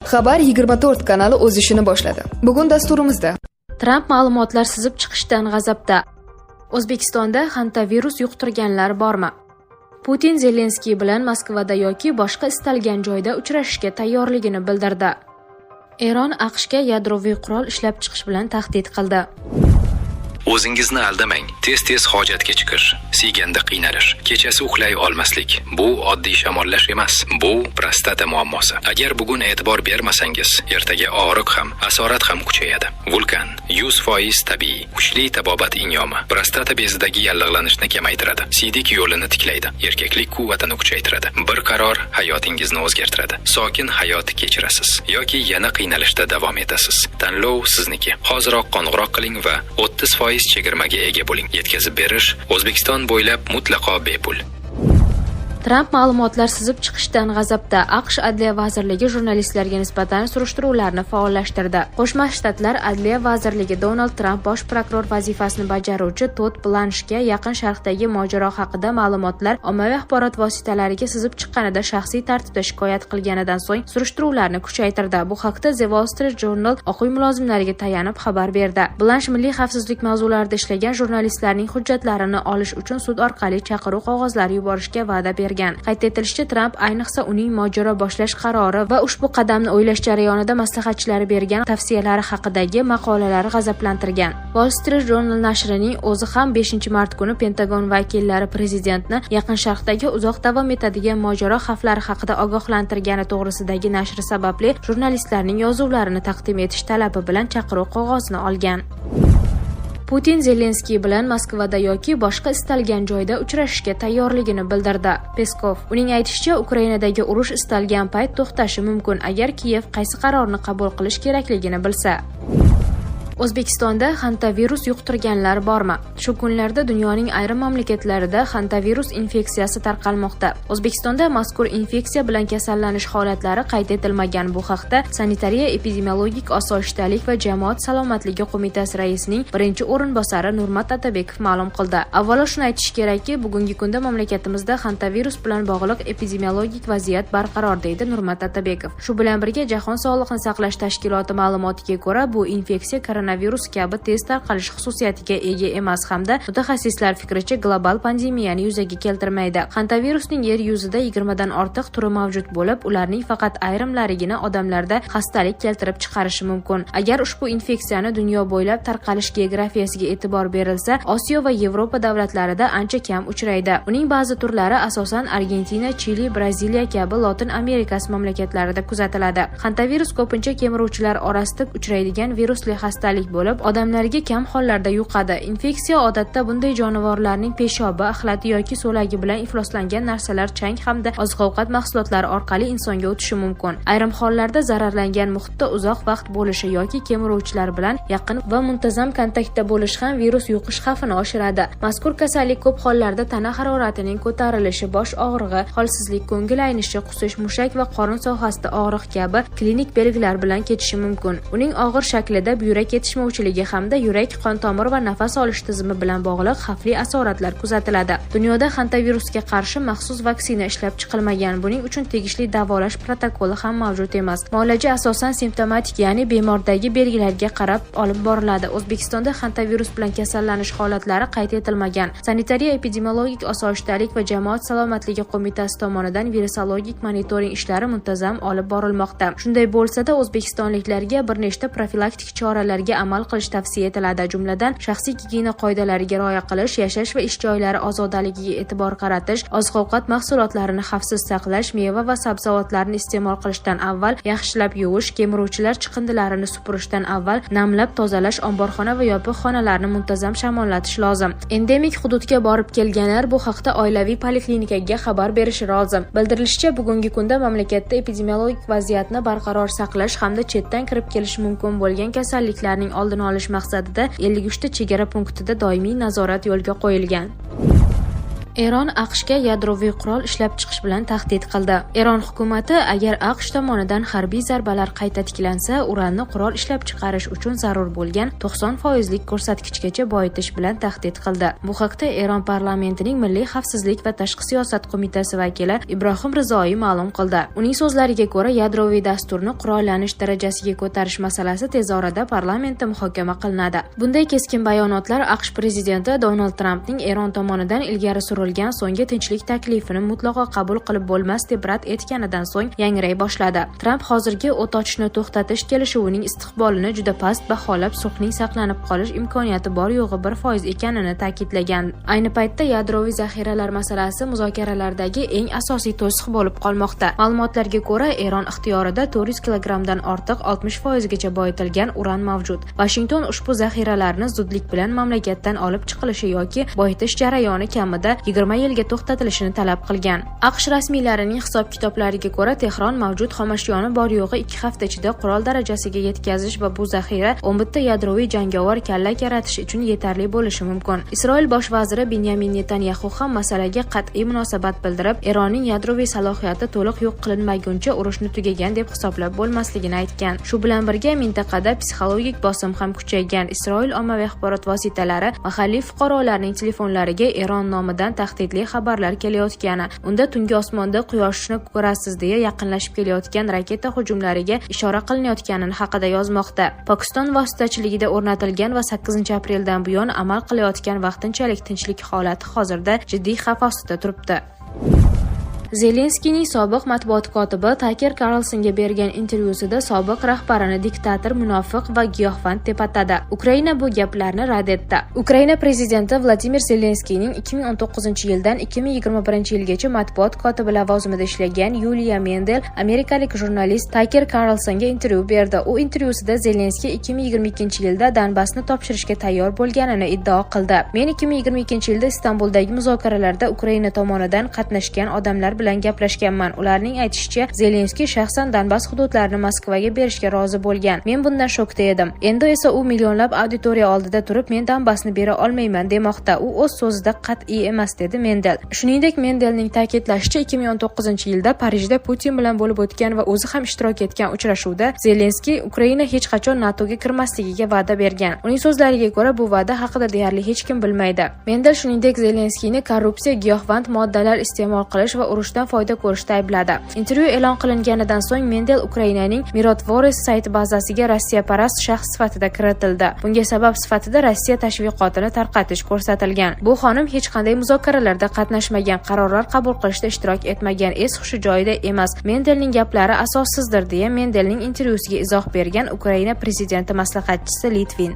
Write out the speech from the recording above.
Xabar 24 kanali o'z ishini boshladi. Bugun dasturimizda Tramp ma'lumotlar sizib chiqishdan g'azabda. O'zbekistonda hantavirus yuqtirganlar bormi? Putin Zelenskiy bilan Moskvada yoki boshqa istalgan joyda uchrashishga tayyorligini bildirdi. Eron AQShga yadroviy qurol ishlab chiqish bilan tahdid qildi. O'zingizni aldamang. Tez-tez hojatga chiqish, siyganda qiynalish, kechasi uxlay olmaslik. Bu oddiy shamollash emas. Bu prostata muammosi. Agar bugun e'tibor bermasangiz, ertaga og'riq ham, asorat ham kuchayadi. Vulkan 100% tabiiy, kuchli tabobat inyomi. Prostata bezidagi yallig'lanishni kamaytiradi. Siydik yo'lini tiklaydi. Erkaklik quvvatini kuchaytiradi. Bir qaror hayotingizni o'zgartiradi. Sokin hayot kechirasiz yoki yana qiynalishda davom etasiz. Tanlov sizniki. Hoziroq qo'ng'iroq qiling va 30% chegirmaga ega bo'ling. Yetkazib berish O'zbekiston bo'ylab mutlaqo bepul. Tramp ma'lumotlar sizib chiqishdan g'azabda. AQSh Adliya vazirligi jurnalistlarga nisbatan surishtiruvlarni faollashtirdi. Qo'shma Shtatlar Adliya vazirligi Donald Tramp bosh prokuror vazifasini bajaruvchi Tod Blanshga Yaqin Sharqdagi mojaro haqida ma'lumotlar ommaviy axborot vositalariga sizib chiqqanida shaxsiy tartibda shikoyat qilganidan so'ng surishtiruvlarni kuchaytirdi. Bu haqda The Wall Street Journal oq uy mulozimlariga tayanib xabar berdi. Blansh milliy xavfsizlik mavzularida ishlagan jurnalistlarning hujjatlarini olish uchun sud orqali chaqiruv qog'ozlari yuborishga va'da bergan. Qayd etilishicha, Tramp ayniqsa uning mojaro boshlash qarori va ushbu qadamni o'ylash jarayonida maslahatchilari bergan tavsiyalari haqidagi maqolalar g'azablantirgan. Wall Street Journal nashrining o'zi ham 5-mart kuni Pentagon vakillari prezidentni Yaqin Sharqdagi uzoq davom etadigan mojaro xavflari haqida ogohlantirgani to'g'risidagi nashri sababli jurnalistlarning yozuvlarini taqdim etish talabi bilan chaqiruv qog'ozini olgan. Putin Zelenskiy bilan Moskvada yoki boshqa istalgan joyda uchrashishga tayyorligini bildirdi. Peskov uning aytishicha, Ukrainadagi urush istalgan payt to'xtashi mumkin agar Kiyev qaysi qarorni qabul qilish kerakligini bilsa. O'zbekistonda hantavirus yuqtirganlar bormi? Shu kunlarda dunyoning ayrim mamlakatlarida hantavirus infeksiyasi tarqalmoqda. O'zbekistonda mazkur infeksiya bilan kasallanish holatlari qayd etilmagan. Bu haqda Sanitariya epidemiologik osoyishtalik va jamoat salomatligi qo'mitasi raisining birinchi o'rinbosari Nurmat Atabekov ma'lum qildi. Avvalo shuni aytish kerakki, bugungi kunda mamlakatimizda hantavirus bilan bog'liq epidemiologik vaziyat barqaror, deydi Nurmat Atabekov. Shu bilan birga Jahon sog'liqni saqlash tashkiloti ma'lumotiga ko'ra, bu infeksiya koronavirus kabi tez tarqalish xususiyatiga ega emas hamda mutaxassislar fikricha global pandemiyani yuzaga keltirmaydi. Hantavirusning yer yuzida 20 dan ortiq turi mavjud bo'lib, ularning faqat ayrimlarigina odamlarda xastalik keltirib chiqarishi mumkin. Agar ushbu infeksiyani dunyo bo'ylab tarqalish geografiyasiga e'tibor berilsa, Osiyo va Yevropa davlatlarida ancha kam uchraydi. Uning ba'zi turlari asosan Argentina, Chili, Braziliya kabi Lotin Amerikasi mamlakatlarida kuzatiladi. Hantavirus ko'pincha kemiruvchilar orasida uchraydigan virusli xastalik bo'lib, odamlarga kam hollarda yuqadi. Infeksiya odatda bunday jonivorlarning peshobi, axlati yoki so'lagi bilan ifloslangan narsalar, chang hamda oziq-ovqat mahsulotlari orqali insonga o'tishi mumkin. Ayrim hollarda zararlangan muhitda uzoq vaqt bo'lishi yoki kemiruvchilar bilan yaqin va muntazam kontaktda bo'lish ham virus yuqish xavfini oshiradi. Mazkur kasallik ko'p hollarda tana haroratining ko'tarilishi, bosh og'rig'i, holsizlik, ko'ngil aynishi, qusish, mushak va qorin sohasida og'riq kabi klinik belgilar bilan kechishi mumkin. Uning og'ir shaklida buyrak yetishmovchiligi hamda yurak, qon tomir va nafas olish tizimi bilan bog'liq xavfli asoratlar kuzatiladi. Dunyoda hantavirusga qarshi maxsus vaksina ishlab chiqilmagan. Buning uchun tegishli davolash protokoli ham mavjud emas. Muolaja asosan simptomatik, ya'ni bemordagi belgilarga qarab olib boriladi. O'zbekistonda hantavirus bilan kasallanish holatlari qayd etilmagan. Sanitariya epidemiologik osoyishtalik va jamoat salomatligi qo'mitasi tomonidan virusologik monitoring ishlari muntazam olib borilmoqda. Shunday bo'lsa-da, o'zbekistonliklarga bir nechta profilaktik choralarga amal qilish tavsiya etiladi. Jumladan, shaxsiy gigiyena qoidalariga rioya qilish, yashash va ish joylari ozodaligiga e'tibor qaratish, oziq-ovqat mahsulotlarini xavfsiz saqlash, meva va sabzavotlarni iste'mol qilishdan avval yaxshilab yuvish, kemiruvchilar chiqindilarini supurishdan avval namlab tozalash, omborxona va yopiq xonalarni muntazam shamollatish lozim. Endemik hududga borib kelganlar bu haqda oilaviy poliklinikaga xabar berishi lozim. Bildirilishicha, bugungi kunda mamlakatda epidemiologik vaziyatni barqaror saqlash hamda chetdan kirib kelishi mumkin bo'lgan kasalliklarning oldini olish maqsadida 53 ta chegara punktida doimiy nazorat yo'lga qo'yilgan. Eron AQShga yadroviy qurol ishlab chiqish bilan tahdid qildi. Eron hukumati agar AQSh tomonidan harbiy zarbalar qayta tiklansa, uranni qurol ishlab chiqarish uchun zarur bo'lgan 90% ko'rsatkichgacha boyitish bilan tahdid qildi. Bu haqda Eron parlamentining Milliy xavfsizlik va tashqi siyosat qo'mitasi vakili Ibrohim Rizoiy ma'lum qildi. Uning so'zlariga ko'ra, yadroviy dasturni qurollanish darajasiga ko'tarish masalasi tez orada parlamentda muhokama qilinadi. Bunday keskin bayonotlar AQSh prezidenti Donald Trampning Eron tomonidan ilgari surilgan so'nggi tinchlik taklifini mutlaqo qabul qilib bo'lmas deb rad etganidan so'ng yangray boshladi. Tramp hozirgi o't ochishni to'xtatish kelishuvining istiqbolini juda past baholab, sulhning saqlanib qolish imkoniyati bor yo'g'i 1% ekanini ta'kidlagan. Ayni paytda yadroviy zaxiralar masalasi muzokaralardagi eng asosiy to'siq bo'lib qolmoqda. Ma'lumotlarga ko'ra, Eron ixtiyorida 400 kilogramdan ortiq 60% gacha boyitilgan uran mavjud. Washington ushbu zaxiralarni zudlik bilan mamlakatdan olib chiqilishi yoki boyitish jarayoni kamida 20 yilga to'xtatilishini talab qilgan. AQSh rasmiylarining hisob-kitoblariga ko'ra, Tehron mavjud xomashyoni bor yo'g'i 2 hafta ichida qurol darajasiga yetkazish va bu zaxira 11 ta yadroviy jangovar kallak yaratish uchun yetarli bo'lishi mumkin. Isroil bosh vaziri Benyamin Netanyahu ham masalaga qat'iy munosabat bildirib, Eronning yadroviy salohiyati to'liq yo'q qilinmaguncha urushni tugagan deb hisoblab bo'lmasligini aytgan. Shu bilan birga mintaqada psixologik bosim ham kuchaygan. Isroil ommaviy axborot vositalari mahalliy fuqarolarning telefonlariga Eron nomidan tahdidli xabarlar kelayotgani, unda tungi osmonda quyoshni ko'rasiz deya yaqinlashib kelayotgan raketa hujumlariga ishora qilinayotganini haqida yozmoqda. Pokiston vositachiligida o'rnatilgan va 8-apreldan buyon amal qilayotgan vaqtinchalik tinchlik holati hozirda jiddiy xavf ostida turibdi. Zelenskiyning sobiq matbuot kotibi Taker Carlsonga bergan intervyusida sobiq rahbarini diktator, munofiq va giyohvand deb atadi. Ukraina bu gaplarni rad etdi. Ukraina prezidenti Vladimir Zelenskiyning 2019-yildan 2021-yilgacha matbuot kotibi lavozimida ishlagan Yuliya Mendel amerikalik jurnalist Taker Carlsonga intervyu berdi. U intervyusida Zelenskiy 2022-yilda Donbassni topshirishga tayyor bo'lganini iddao qildi. Men 2022-yilda Istanbuldagi muzokaralarda Ukraina tomonidan qatnashgan odamlar bilan gaplashganman. Ularning aytishicha, Zelenskiy shaxsan Donbass hududlarini Moskvaga berishga rozi bo'lgan. Men bundan shokda edim. Endi esa u millionlab auditoriya oldida turib, men Donbassni bera olmayman demoqda. U o'z so'zida qat'iy emas, dedi Mendel. Shuningdek, Mendelning ta'kidlashicha, 2019-yilda Parijda Putin bilan bo'lib o'tgan va o'zi ham ishtirok etgan uchrashuvda Zelenskiy Ukraina hech qachon NATOga kirmasligiga va'da bergan. Uning so'zlariga ko'ra, bu va'da haqida deyarli hech kim bilmaydi. Mendel shuningdek Zelenskiyni korrupsiya, giyohvand moddalar iste'mol qilish va urushdan foyda ko'rishda aybladi. Intervyu e'lon qilinganidan so'ng Mendel Ukrainaning Mirotvoris sayti bazasiga Rossiyaparast shaxs sifatida kiritildi. Bunga sabab sifatida Rossiya tashviqotini tarqatish ko'rsatilgan. Bu xonim hech qanday muzokaralarda qatnashmagan, qarorlar qabul qilishda ishtirok etmagan, es-hushi joyida emas. Mendelning gaplari asossizdir deya Mendelning intervyusiga izoh bergan Ukraina prezidenti maslahatchisi Litvin.